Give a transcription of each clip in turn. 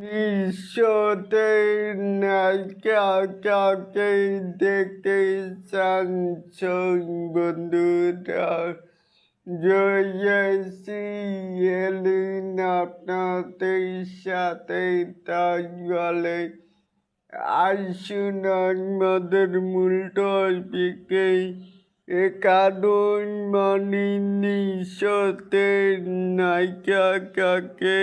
নিঃস্বতে নায়িকা কাকে দেখতে চান বন্ধুরা? জয়েসি এলেন আপনাদের সাথে, তাই বলে আসুন আমাদের মূল টপিকে। কারণ নিঃস্বতে নায়িকা কাকে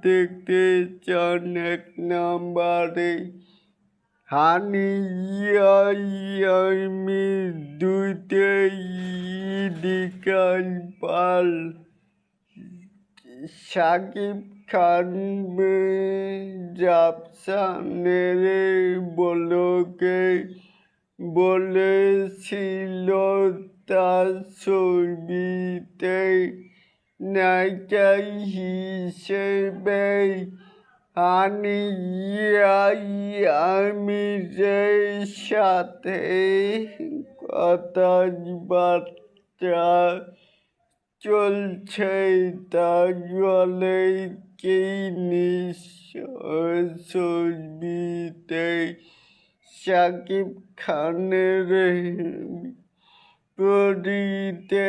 দেখতে চান? 1 নম্বরে হানি আমি, 2তে ইদিকাল পাল, শাকিব খান জাপসানের বলকে বলেছিল তার ছবিতে নায়িকা হিসেবে হানি আমিরের সাথে কথাবার্তা চলছে, তাহলে কি ছবিতে শাকিব খানের পরিতে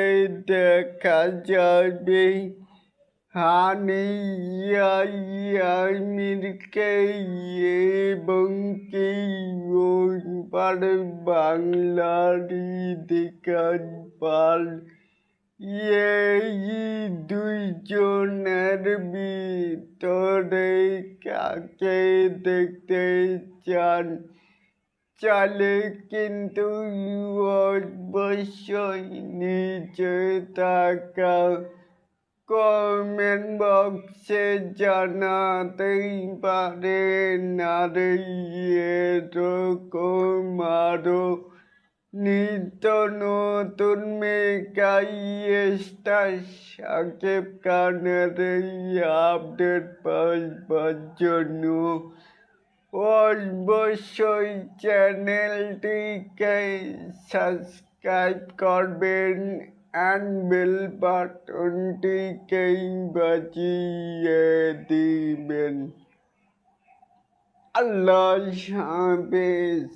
দেখা যাবে হানি আমিরকে, এবং কি ওইবার বাংলার ইদিকাল পাল এই দুইজনের ভিতরে কাকে দেখতে চান? চাইলে কিন্তু অবশ্যই নিচে থাকা কমেন্ট বক্সে জানাতেই পারেন। আর এরকম আরো নিত্য নতুন মেগা স্টার শাকিব খানের আপডেট পাওয়ার জন্য অবশ্যই চ্যানেলটিকে সাবস্ক্রাইব করবেন and বেল বাটনটিকে বাজিয়ে দিবেন। আল্লাহ হাফেজ।